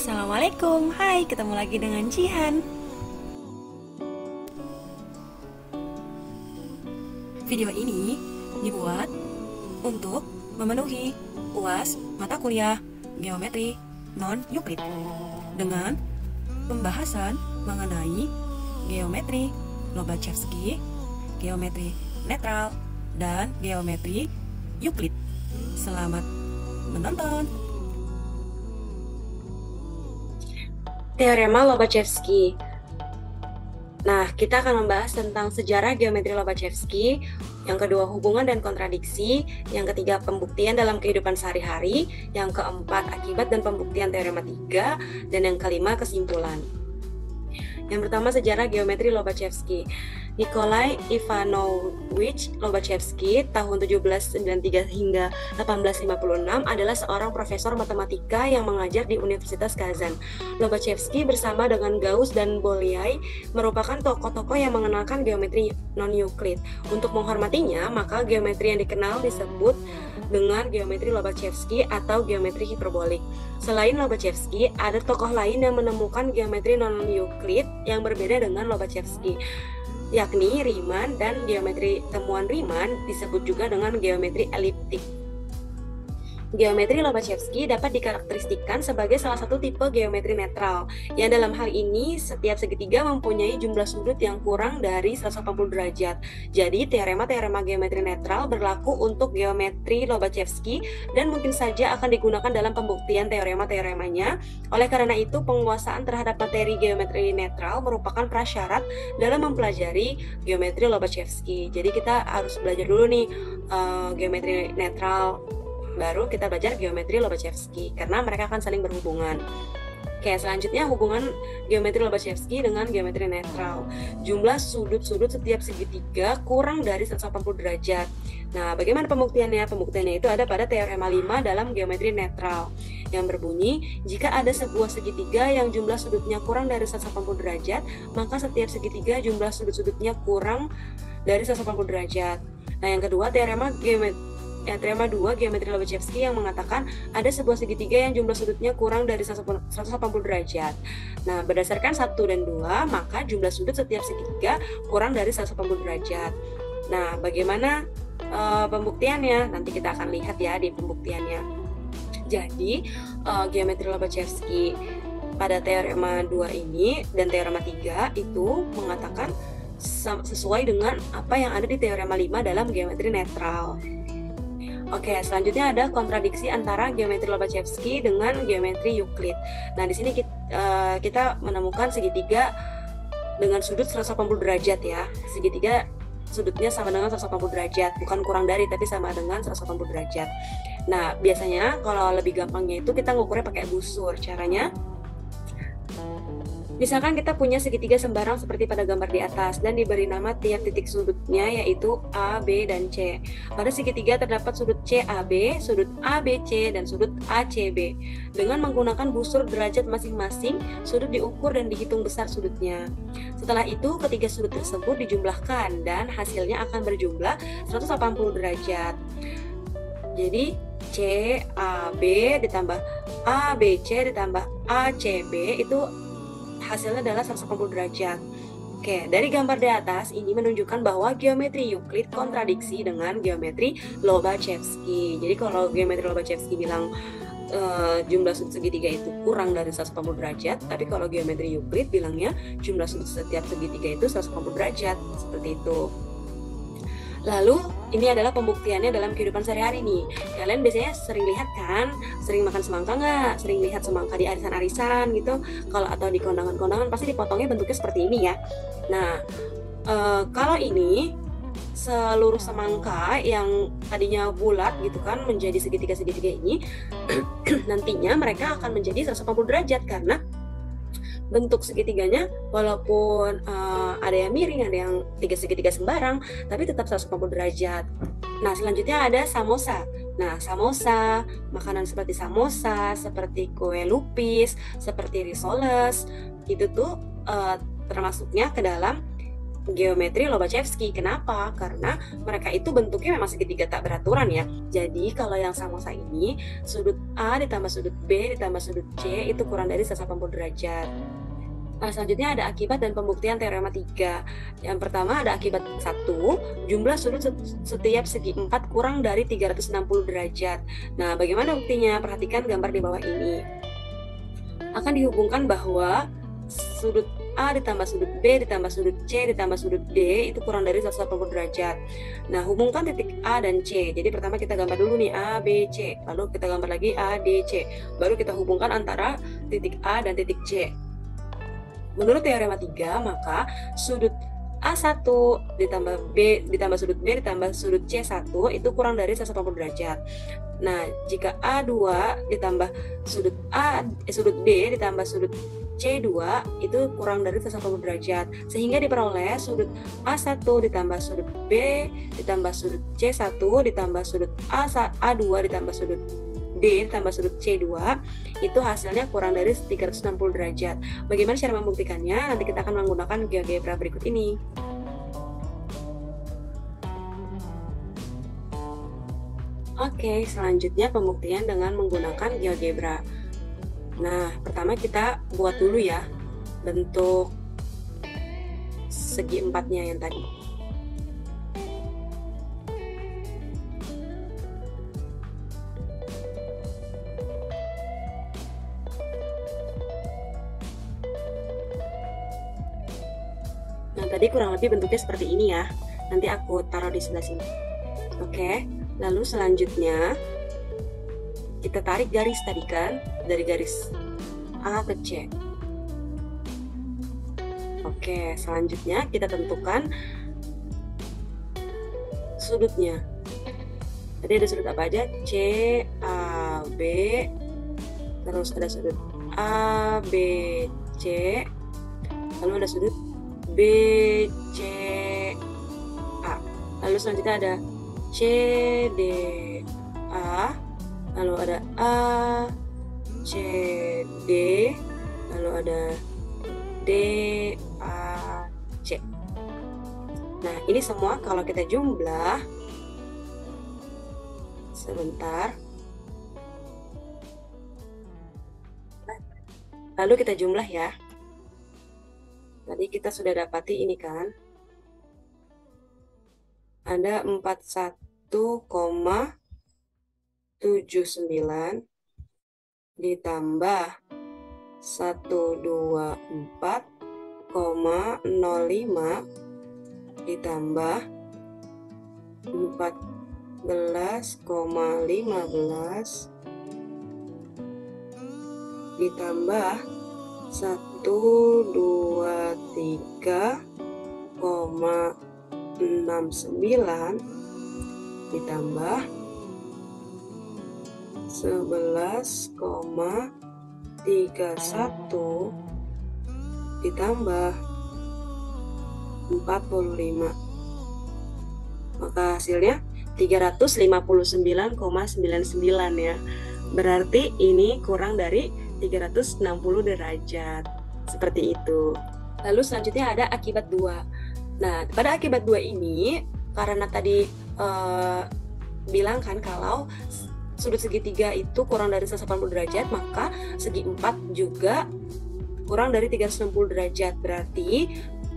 Assalamualaikum, hai, ketemu lagi dengan Jihan. Video ini dibuat untuk memenuhi UAS mata kuliah Geometri Non-Euclid dengan pembahasan mengenai geometri Lobachevsky, geometri netral, dan geometri Euclid. Selamat menonton. Teorema Lobachevsky. Nah, kita akan membahas tentang sejarah geometri Lobachevsky, yang kedua hubungan dan kontradiksi, yang ketiga pembuktian dalam kehidupan sehari-hari, yang keempat akibat dan pembuktian teorema 3, dan yang kelima kesimpulan. Yang pertama sejarah geometri Lobachevsky. Nikolai Ivanovich Lobachevsky tahun 1793 hingga 1856 adalah seorang profesor matematika yang mengajar di Universitas Kazan. Lobachevsky bersama dengan Gauss dan Bolyai merupakan tokoh-tokoh yang mengenalkan geometri non-Euclid. Untuk menghormatinya, maka geometri yang dikenal disebut dengan geometri Lobachevsky atau geometri hiperbolik. Selain Lobachevsky, ada tokoh lain yang menemukan geometri non-Euclid yang berbeda dengan Lobachevsky, yakni Riemann, dan geometri temuan Riemann disebut juga dengan geometri eliptik. Geometri Lobachevsky dapat dikarakteristikkan sebagai salah satu tipe geometri netral, yang dalam hal ini setiap segitiga mempunyai jumlah sudut yang kurang dari 180 derajat. Jadi, teorema-teorema geometri netral berlaku untuk geometri Lobachevsky dan mungkin saja akan digunakan dalam pembuktian teorema-teoremanya. Oleh karena itu, penguasaan terhadap materi geometri netral merupakan prasyarat dalam mempelajari geometri Lobachevsky. Jadi, kita harus belajar dulu nih geometri netral, baru kita belajar geometri Lobachevsky karena mereka akan saling berhubungan. Oke, selanjutnya hubungan geometri Lobachevsky dengan geometri netral. Jumlah sudut-sudut setiap segitiga kurang dari 180 derajat. Nah, bagaimana pembuktiannya? Pembuktiannya itu ada pada teorema 5 dalam geometri netral yang berbunyi, jika ada sebuah segitiga yang jumlah sudutnya kurang dari 180 derajat, maka setiap segitiga jumlah sudut-sudutnya kurang dari 180 derajat. Nah, yang kedua teorema 2 geometri Lobachevsky yang mengatakan ada sebuah segitiga yang jumlah sudutnya kurang dari 180 derajat. Nah, berdasarkan 1 dan 2, maka jumlah sudut setiap segitiga kurang dari 180 derajat. Nah, bagaimana pembuktiannya? Nanti kita akan lihat ya di pembuktiannya. Jadi, geometri Lobachevsky pada teorema 2 ini dan teorema 3 itu mengatakan sesuai dengan apa yang ada di teorema 5 dalam geometri netral. Oke, selanjutnya ada kontradiksi antara geometri Lobachevsky dengan geometri Euclid. Nah, di sini kita menemukan segitiga dengan sudut 180 derajat ya. Segitiga sudutnya sama dengan 180 derajat, bukan kurang dari, tapi sama dengan 180 derajat. Nah, biasanya kalau lebih gampangnya itu kita ngukurnya pakai busur. Caranya, misalkan kita punya segitiga sembarang seperti pada gambar di atas dan diberi nama tiap titik sudutnya yaitu A, B, dan C. Pada segitiga terdapat sudut CAB, sudut ABC, dan sudut ACB. Dengan menggunakan busur derajat masing-masing, sudut diukur dan dihitung besar sudutnya. Setelah itu, ketiga sudut tersebut dijumlahkan dan hasilnya akan berjumlah 180 derajat. Jadi, CAB ditambah ABC ditambah ACB itu hasilnya adalah 180 derajat. Oke, dari gambar di atas ini menunjukkan bahwa geometri Euclid kontradiksi dengan geometri Lobachevsky. Jadi kalau geometri Lobachevsky bilang jumlah sudut segitiga itu kurang dari 180 derajat, tapi kalau geometri Euclid bilangnya jumlah sudut setiap segitiga itu 180 derajat, seperti itu. Lalu, ini adalah pembuktiannya dalam kehidupan sehari-hari nih. Kalian biasanya sering lihat kan, sering makan semangka nggak? Sering lihat semangka di arisan-arisan gitu, atau di kondangan-kondangan pasti dipotongnya bentuknya seperti ini ya. Nah, kalau ini seluruh semangka yang tadinya bulat gitu kan menjadi segitiga-segitiga ini, nantinya mereka akan menjadi 180 derajat karena bentuk segitiganya walaupun ada yang miring, ada yang segitiga sembarang, tapi tetap 180 derajat. Nah, selanjutnya ada samosa. Nah, samosa, makanan seperti samosa, seperti kue lupis, seperti risoles, itu tuh termasuknya ke dalam geometri Lobachevsky. Kenapa? Karena mereka itu bentuknya memang segitiga tak beraturan ya. Jadi kalau yang samosa ini, sudut A ditambah sudut B ditambah sudut C itu kurang dari 180 derajat. Nah, selanjutnya ada akibat dan pembuktian teorema 3. Yang pertama ada akibat 1, jumlah sudut setiap segi 4 kurang dari 360 derajat. Nah, bagaimana buktinya? Perhatikan gambar di bawah ini. Akan dihubungkan bahwa sudut A ditambah sudut B ditambah sudut C ditambah sudut D itu kurang dari 180 derajat. Nah, hubungkan titik A dan C. Jadi pertama kita gambar dulu nih A, B, C. Lalu kita gambar lagi A, D, C. Baru kita hubungkan antara titik A dan titik C. Menurut teorema 3, maka sudut A1 ditambah B ditambah sudut B ditambah sudut C1 itu kurang dari 180 derajat. Nah, jika A2 ditambah sudut B ditambah sudut C2 itu kurang dari 180 derajat. Sehingga diperoleh sudut A1 ditambah sudut B ditambah sudut C1 ditambah sudut A2 ditambah sudut D ditambah sudut C2 itu hasilnya kurang dari 360 derajat. Bagaimana cara membuktikannya? Nanti kita akan menggunakan GeoGebra berikut ini. Oke, selanjutnya pembuktian dengan menggunakan GeoGebra. Nah, pertama kita buat dulu ya bentuk segi empatnya yang tadi. Nah, tadi kurang lebih bentuknya seperti ini ya. Nanti aku taruh di sebelah sini. Oke, lalu selanjutnya kita tarik garis tadi kan, dari garis A ke C. Oke, selanjutnya kita tentukan sudutnya. Tadi ada sudut apa aja? C, A, B. Terus ada sudut A, B, C. Lalu ada sudut B, C, A. Lalu selanjutnya ada C, D, A. Lalu ada A, C, D. Lalu ada D, A, C. Nah, ini semua kalau kita jumlah, sebentar. Lalu kita jumlah ya. Tadi kita sudah dapati ini kan. Ada 41,79 ditambah 124,05 ditambah 14,15 ditambah 123,69 ditambah 11,31 ditambah 45. Maka hasilnya 359,99 ya. Berarti ini kurang dari 360 derajat. Seperti itu. Lalu selanjutnya ada akibat 2. Nah, pada akibat 2 ini karena tadi bilang kan kalau sudut segitiga itu kurang dari 180 derajat, maka segi 4 juga kurang dari 360 derajat. Berarti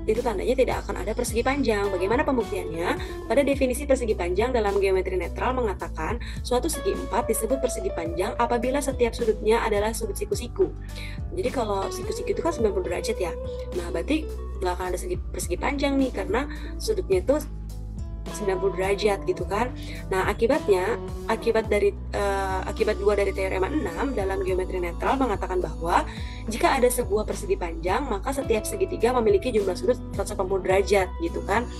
itu tandanya tidak akan ada persegi panjang. Bagaimana pembuktiannya? Pada definisi persegi panjang dalam geometri netral mengatakan suatu segi 4 disebut persegi panjang apabila setiap sudutnya adalah sudut siku-siku. Jadi kalau siku-siku itu kan 90 derajat ya. Nah, berarti nggak akan ada persegi panjang nih karena sudutnya itu 90 derajat gitu kan. Nah, akibatnya akibat 2 dari teorema 6 dalam geometri netral mengatakan bahwa jika ada sebuah persegi panjang maka setiap segitiga memiliki jumlah sudut 180 derajat gitu kan.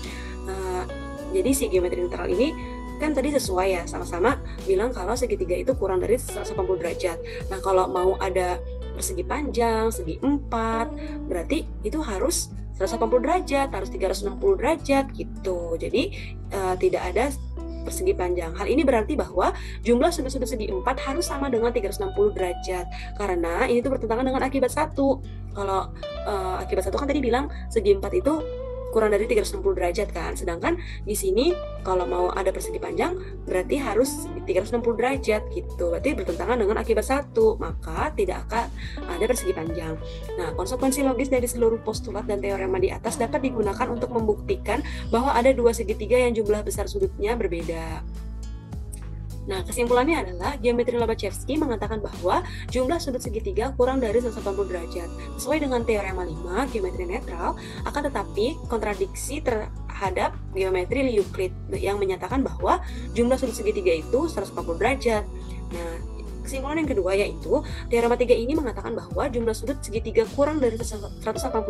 Jadi si geometri netral ini kan tadi sesuai ya, sama-sama bilang kalau segitiga itu kurang dari 180 derajat. Nah, kalau mau ada persegi panjang, segi 4, berarti itu harus 180 derajat, harus 360 derajat gitu. Jadi tidak ada persegi panjang. Hal ini berarti bahwa jumlah sudut-sudut segi 4 harus sama dengan 360 derajat. Karena ini tuh bertentangan dengan akibat 1. Kalau akibat 1 kan tadi bilang segi 4 itu kurang dari 360 derajat kan. Sedangkan di sini kalau mau ada persegi panjang berarti harus 360 derajat gitu. Berarti bertentangan dengan akibat 1, maka tidak akan ada persegi panjang. Nah, konsekuensi logis dari seluruh postulat dan teorema di atas dapat digunakan untuk membuktikan bahwa ada dua segitiga yang jumlah besar sudutnya berbeda. Nah, kesimpulannya adalah geometri Lobachevsky mengatakan bahwa jumlah sudut segitiga kurang dari 180 derajat. Sesuai dengan teorema 5, geometri netral, akan tetapi kontradiksi terhadap geometri Euclid yang menyatakan bahwa jumlah sudut segitiga itu 140 derajat. Nah, kesimpulan yang kedua yaitu teorema 3 ini mengatakan bahwa jumlah sudut segitiga kurang dari 180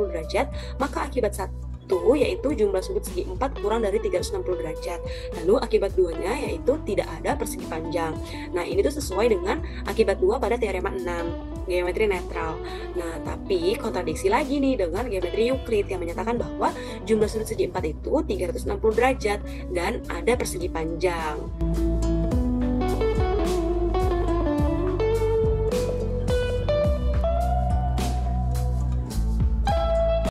derajat, maka akibat 1 yaitu jumlah sudut segi 4 kurang dari 360 derajat. Lalu akibat 2-nya yaitu tidak ada persegi panjang. Nah, ini tuh sesuai dengan akibat 2 pada teorema 6, geometri netral. Nah, tapi kontradiksi lagi nih dengan geometri Euclid yang menyatakan bahwa jumlah sudut segi 4 itu 360 derajat dan ada persegi panjang.